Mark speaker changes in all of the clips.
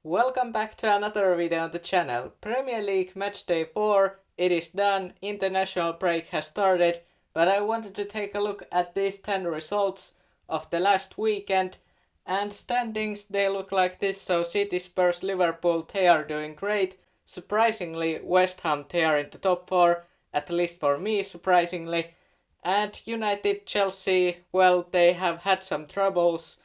Speaker 1: Welcome back to another video on the channel. Premier League Matchday 4, it is done, international break has started, but I wanted to take a look at these 10 results of the last weekend, and standings they look like this. So City, Spurs, Liverpool, they are doing great. Surprisingly, West Ham, they are in the top 4, at least for me surprisingly. And United, Chelsea, well, they have had some troubles,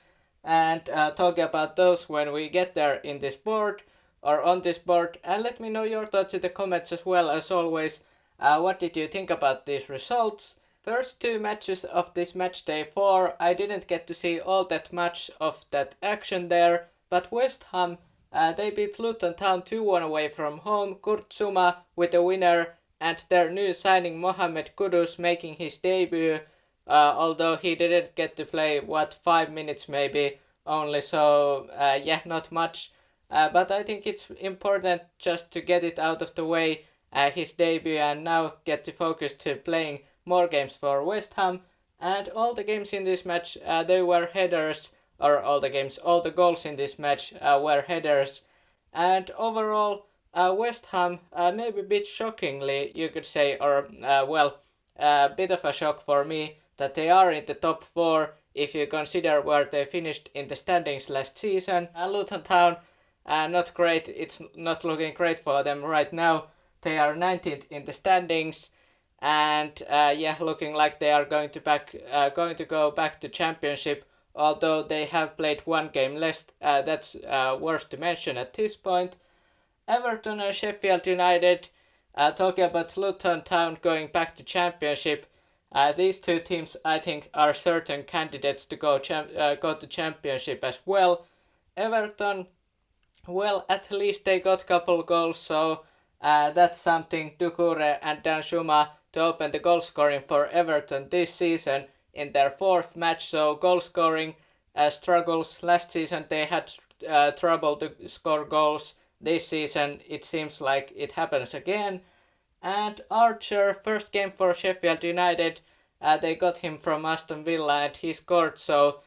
Speaker 1: and talk about those when we get there in this board or on this board. And let me know your thoughts in the comments as well. As always, what did you think about these results? First two matches of this match day 4, I didn't get to see all that much of that action there, but West Ham, they beat Luton Town 2-1 away from home. Kurt Zouma with the winner, and their new signing Mohamed Kudus making his debut, although he didn't get to play 5 minutes maybe only, so yeah, not much, but I think it's important just to get it out of the way, his debut, and now get to focus to playing more games for West Ham. And all the games in this match, they were headers, or all the goals in this match were headers. And overall, West Ham, maybe a bit shockingly you could say, or a bit of a shock for me, that they are in the top 4 if you consider where they finished in the standings last season. Luton Town, not great. It's not looking great for them right now. They are 19th in the standings, and looking like they are going to go back to Championship. Although they have played one game less, that's worth to mention at this point. Everton and Sheffield United, talking about Luton Town going back to Championship. These two teams, I think, are certain candidates to go to Championship as well. Everton, well, at least they got a couple goals, so that's something. Doucouré and Danjuma to open the goal scoring for Everton this season in their 4th match. So goal scoring struggles. Last season they had trouble to score goals. This season it seems like it happens again. And Archer, first game for Sheffield United, they got him from Aston Villa and he scored, so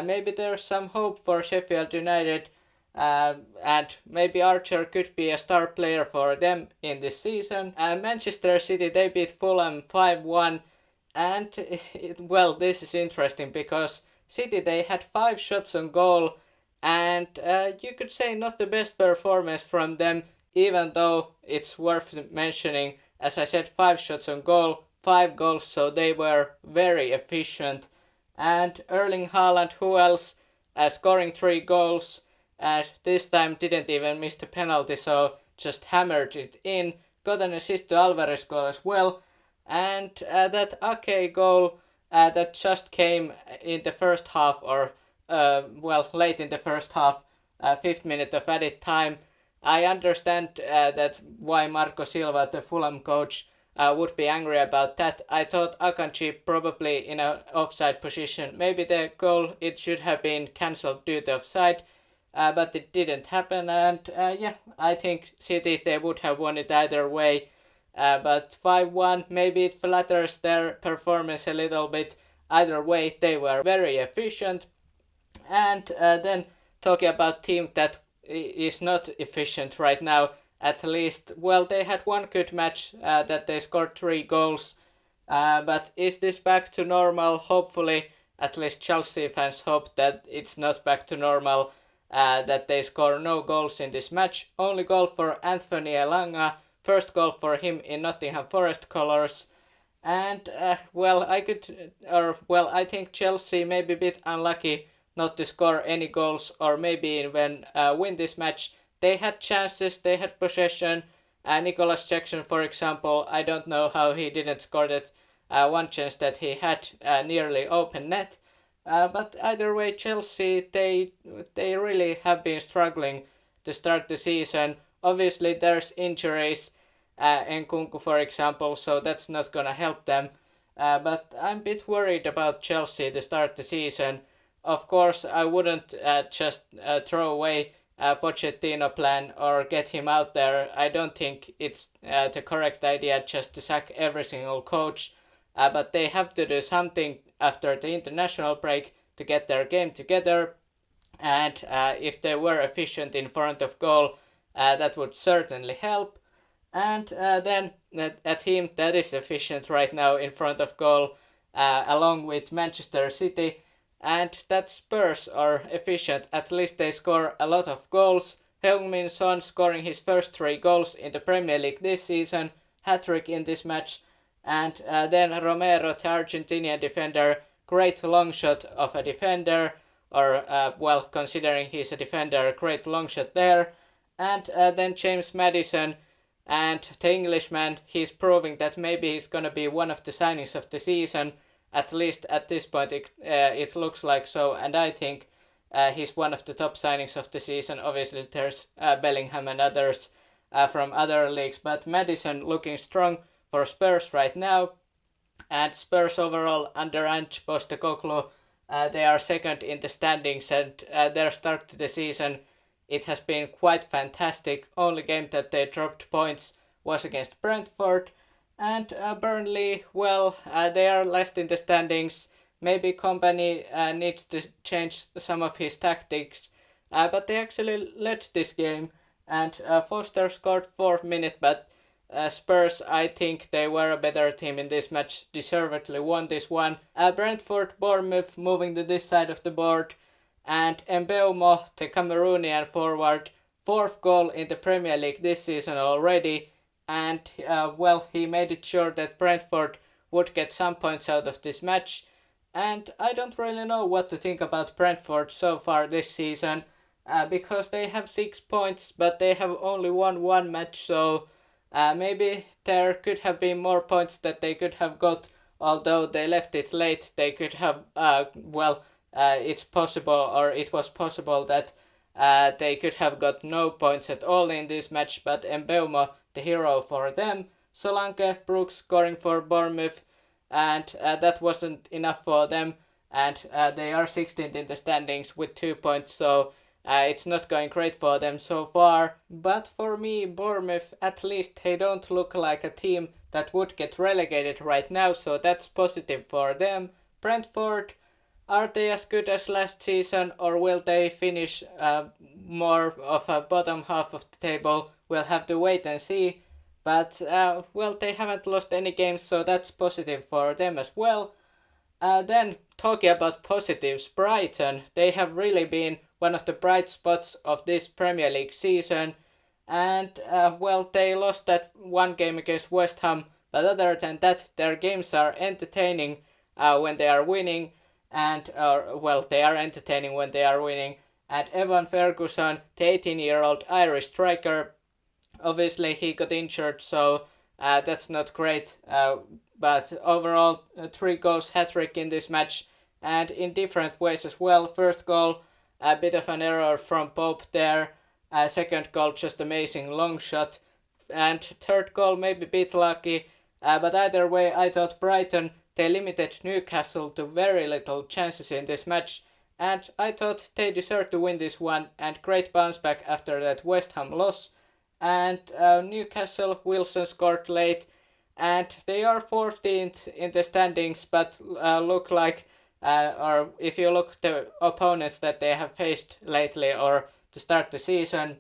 Speaker 1: maybe there's some hope for Sheffield United, and maybe Archer could be a star player for them in this season. Manchester City, they beat Fulham 5-1, and this is interesting because City, they had 5 shots on goal, and you could say not the best performance from them, even though it's worth mentioning, as I said, 5 shots on goal, 5 goals, so they were very efficient. And Erling Haaland, who else, scoring 3 goals, and this time didn't even miss the penalty, so just hammered it in. Got an assist to Alvarez goal as well. And that Ake goal that just came in the first half, or late in the first half, 5th minute of added time. I understand that why Marco Silva, the Fulham coach, would be angry about that. I thought Akanji probably in an offside position. Maybe the goal, it should have been cancelled due to offside, but it didn't happen. And I think City, they would have won it either way. But 5-1, maybe it flatters their performance a little bit. Either way, they were very efficient. And then talking about team that is not efficient right now, at least, well, they had one good match that they scored 3 goals, but is this back to normal? Hopefully, at least Chelsea fans hope that it's not back to normal, that they score no goals in this match. Only goal for Anthony Elanga, first goal for him in N.Forest colours. And I think Chelsea may be a bit unlucky not to score any goals, or maybe even win this match. They had chances, they had possession. Nicholas Jackson, for example, I don't know how he didn't score that one chance that he had nearly open net. But either way, Chelsea, they really have been struggling to start the season. Obviously, there's injuries, Nkunku, for example, so that's not gonna help them. But I'm a bit worried about Chelsea to start the season. Of course, I wouldn't just throw away Pochettino plan or get him out there. I don't think it's the correct idea just to sack every single coach, but they have to do something after the international break to get their game together. and if they were efficient in front of goal, that would certainly help. And then a team that is efficient right now in front of goal, along with Manchester City, and that Spurs are efficient. At least they score a lot of goals. Heung-min Son scoring his first 3 goals in the Premier League this season, hat-trick in this match. And then Romero, the Argentinian defender, great long shot of a defender, or well, considering he's a defender, great long shot there. And then James Maddison, and the Englishman, he's proving that maybe he's gonna be one of the signings of the season. At least at this point, it looks like so, and I think he's one of the top signings of the season. Obviously, there's Bellingham and others from other leagues, but Maddison looking strong for Spurs right now. And Spurs overall under Ange Postecoglou, they are second in the standings, and their start to the season, it has been quite fantastic. Only game that they dropped points was against Brentford. And Burnley, well, they are last in the standings. Maybe Company needs to change some of his tactics, but they actually led this game. And Foster scored 4th minute, but Spurs, I think they were a better team in this match, deservedly won this one. Brentford, Bournemouth moving to this side of the board, and Mbeumo, the Cameroonian forward, 4th goal in the Premier League this season already, and well, he made it sure that Brentford would get some points out of this match. And I don't really know what to think about Brentford so far this season, because they have 6 points, but they have only won 1 match, so maybe there could have been more points that they could have got, although they left it late. They could have, it's possible, or it was possible that they could have got no points at all in this match, but Mbeumo, the hero for them. Solanke, Brooks scoring for Bournemouth, and that wasn't enough for them, and they are 16th in the standings with 2 points, so it's not going great for them so far. But for me, Bournemouth, at least they don't look like a team that would get relegated right now, so that's positive for them. Brentford, are they as good as last season, or will they finish more of a bottom half of the table? We'll have to wait and see. But, well, they haven't lost any games, so that's positive for them as well. Then, talking about positives, Brighton, they have really been one of the bright spots of this Premier League season. And, well, they lost that 1 game against West Ham, but other than that, their games are entertaining when they are winning. And, well, they are entertaining when they are winning. And Evan Ferguson, the 18-year-old Irish striker, obviously he got injured, so that's not great. But overall, 3 goals, hat-trick in this match, and in different ways as well. First goal, a bit of an error from Pope there. Second goal, just amazing long shot. And third goal, maybe a bit lucky. But either way, I thought Brighton, they limited Newcastle to very little chances in this match. And I thought they deserved to win this one, and great bounce back after that West Ham loss. And Newcastle, Wilson scored late, and they are 14th in the standings, but look like, or if you look the opponents that they have faced lately or to start the season,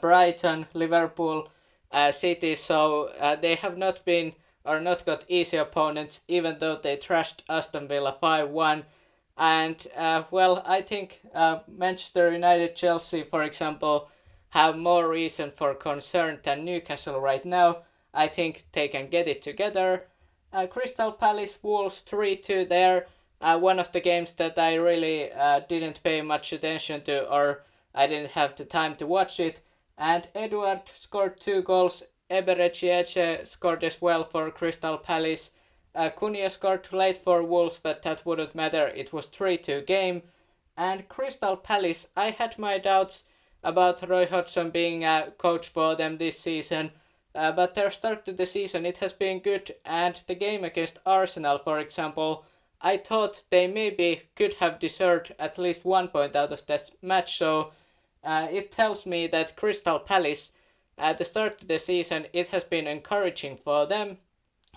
Speaker 1: Brighton, Liverpool, City, so they have not been or not got easy opponents, even though they trashed Aston Villa 5-1. And well, I think Manchester United, Chelsea, for example, have more reason for concern than Newcastle right now. I think they can get it together. Crystal Palace, Wolves 3-2 there. One of the games that I really didn't pay much attention to, or I didn't have the time to watch it. And Edward scored 2 goals. Eberechi scored as well for Crystal Palace. Cunha scored late for Wolves, but that wouldn't matter. It was 3-2 game. And Crystal Palace, I had my doubts about Roy Hodgson being a coach for them this season. But their start to the season, it has been good. And the game against Arsenal, for example, I thought they maybe could have deserved at least 1 point out of that match. So it tells me that Crystal Palace, at the start of the season, it has been encouraging for them.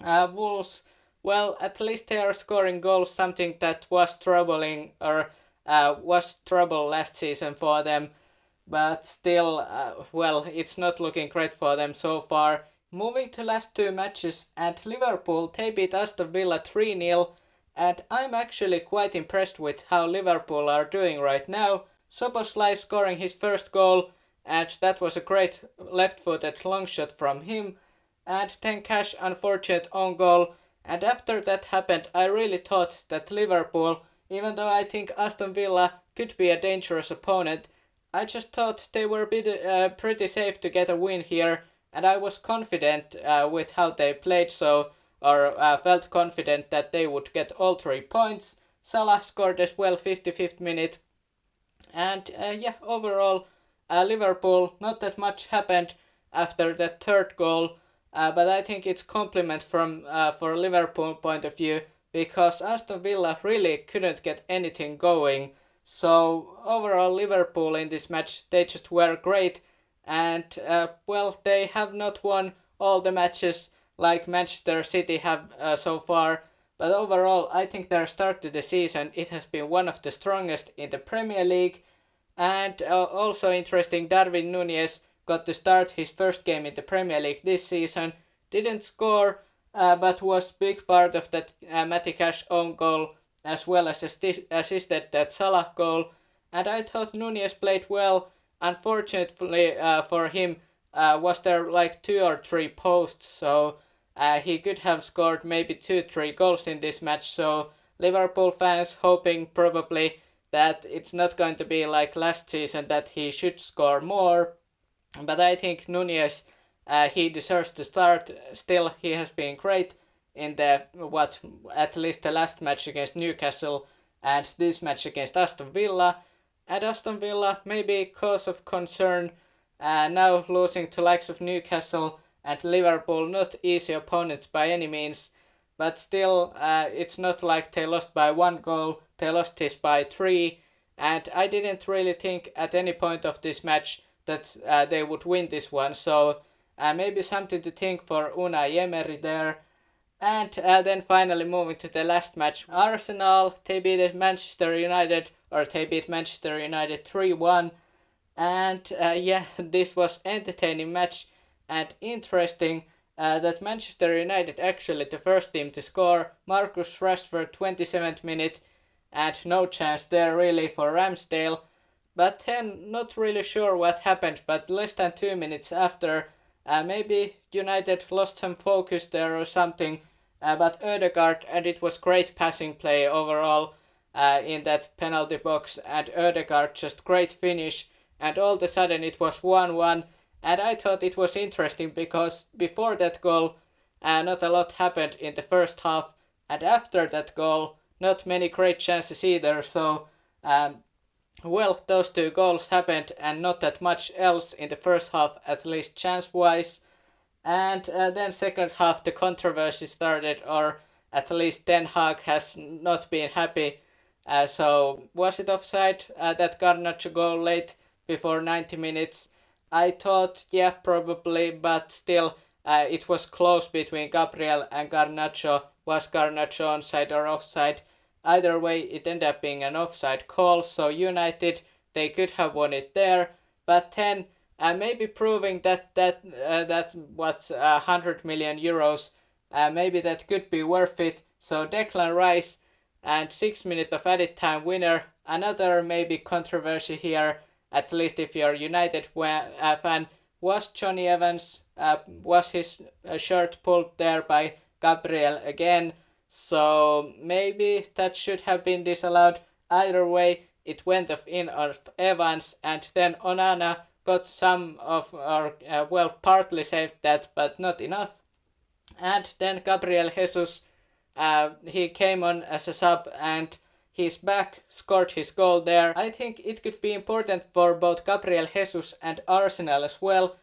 Speaker 1: Wolves, well, at least they are scoring goals, something that was troubling, or was trouble last season for them, but still, it's not looking great for them so far. Moving to last two matches, and Liverpool, they beat Aston Villa 3-0, and I'm actually quite impressed with how Liverpool are doing right now. Szoboszlai scoring his first goal, and that was a great left-footed long shot from him, and then Cash unfortunate own goal, and after that happened I really thought that Liverpool, even though I think Aston Villa could be a dangerous opponent, I just thought they were pretty safe to get a win here, and I was confident with how they played, or felt confident that they would get all 3 points. Salah scored as well 55th minute, and overall, Liverpool, not that much happened after that third goal, but I think it's compliment for Liverpool point of view, because Aston Villa really couldn't get anything going. So overall, Liverpool in this match, they just were great, and they have not won all the matches like Manchester City have so far. But overall, I think their start to the season, it has been one of the strongest in the Premier League. And also interesting, Darwin Núñez got to start his first game in the Premier League this season. Didn't score, but was big part of that Matty Cash own goal, as well as assisted that Salah goal. And I thought Núñez played well. Unfortunately for him, was there like 2 or 3 posts, so he could have scored maybe 2-3 goals in this match. So Liverpool fans hoping probably that it's not going to be like last season that he should score more. But I think Núñez, he deserves to start. Still, he has been great in at least the last match against Newcastle and this match against Aston Villa. And Aston Villa, maybe cause of concern, now losing to likes of Newcastle and Liverpool, not easy opponents by any means. But still, it's not like they lost by 1 goal, they lost this by 3, and I didn't really think at any point of this match that they would win this one, so maybe something to think for Unai Emery there. And then finally moving to the last match, Arsenal, they beat Manchester United 3-1, and this was entertaining match and interesting. That Manchester United actually the first team to score. Marcus Rashford 27th minute, and no chance there really for Ramsdale. But then not really sure what happened, but less than 2 minutes after, maybe United lost some focus there or something, but Ødegaard, and it was great passing play overall in that penalty box, and Ødegaard just great finish, and all of a sudden it was 1-1. And I thought it was interesting because before that goal, not a lot happened in the first half, and after that goal, not many great chances either. So, those 2 goals happened and not that much else in the first half, at least chance-wise. And then second half, the controversy started, or at least Ten Hag has not been happy. So, was it offside, that Garnacho goal late before 90 minutes? I thought, yeah, probably, but still, it was close between Gabriel and Garnacho. Was Garnacho onside or offside? Either way, it ended up being an offside call, so United, they could have won it there. But then, maybe proving that was 100 million euros, maybe that could be worth it. So Declan Rice, and 6 minutes of added time winner. Another maybe controversy here, at least if you're a United fan, was Johnny Evans, was his shirt pulled there by Gabriel again, so maybe that should have been disallowed. Either way, it went in of Evans, and then Onana got partly saved that, but not enough. And then Gabriel Jesus, he came on as a sub, and he's back, scored his goal there. I think it could be important for both Gabriel Jesus and Arsenal as well,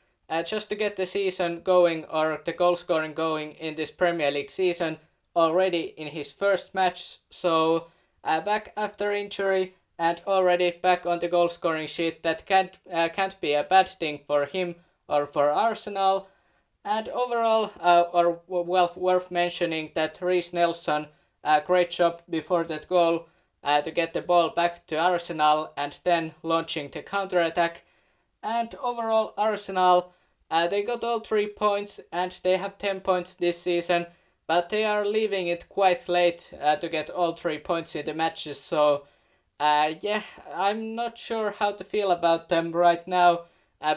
Speaker 1: just to get the season going, or the goal scoring going in this Premier League season already in his first match. So back after injury and already back on the goal scoring sheet, that can't be a bad thing for him or for Arsenal. And overall, worth mentioning that Reece Nelson, great job before that goal. to get the ball back to Arsenal and then launching the counter-attack. And overall, Arsenal, they got all 3 points and they have 10 points this season, but they are leaving it quite late to get all 3 points in the matches. So, yeah, I'm not sure how to feel about them right now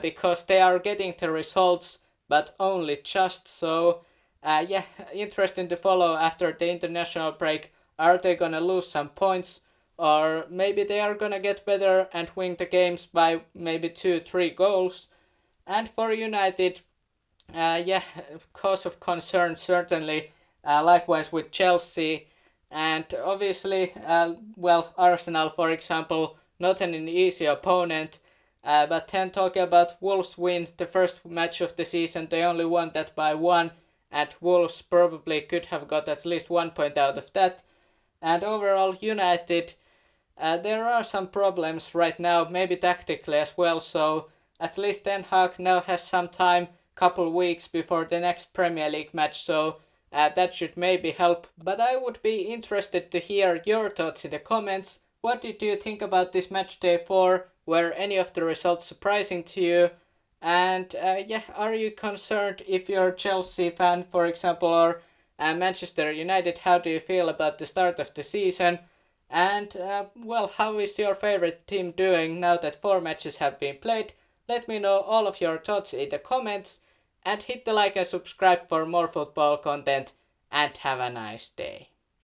Speaker 1: because they are getting the results, but only just. So, yeah, interesting to follow after the international break. Are they gonna lose some points? Or maybe they are gonna get better and win the games by maybe 2-3 goals. And for United, yeah, cause of concern certainly. Likewise with Chelsea, and obviously, well, Arsenal, for example, not an easy opponent. But then talking about Wolves win the first match of the season, they only won that by 1, and Wolves probably could have got at least 1 point out of that. And overall, United, there are some problems right now, maybe tactically as well, so at least Ten Hag now has some time, couple weeks before the next Premier League match, so that should maybe help. But I would be interested to hear your thoughts in the comments. What did you think about this match day 4? Were any of the results surprising to you? And yeah, are you concerned if you're a Chelsea fan, for example, or Manchester United? How do you feel about the start of the season? And well, how is your favorite team doing now that 4 matches have been played? Let me know all of your thoughts in the comments, and hit the like and subscribe for more football content, and have a nice day.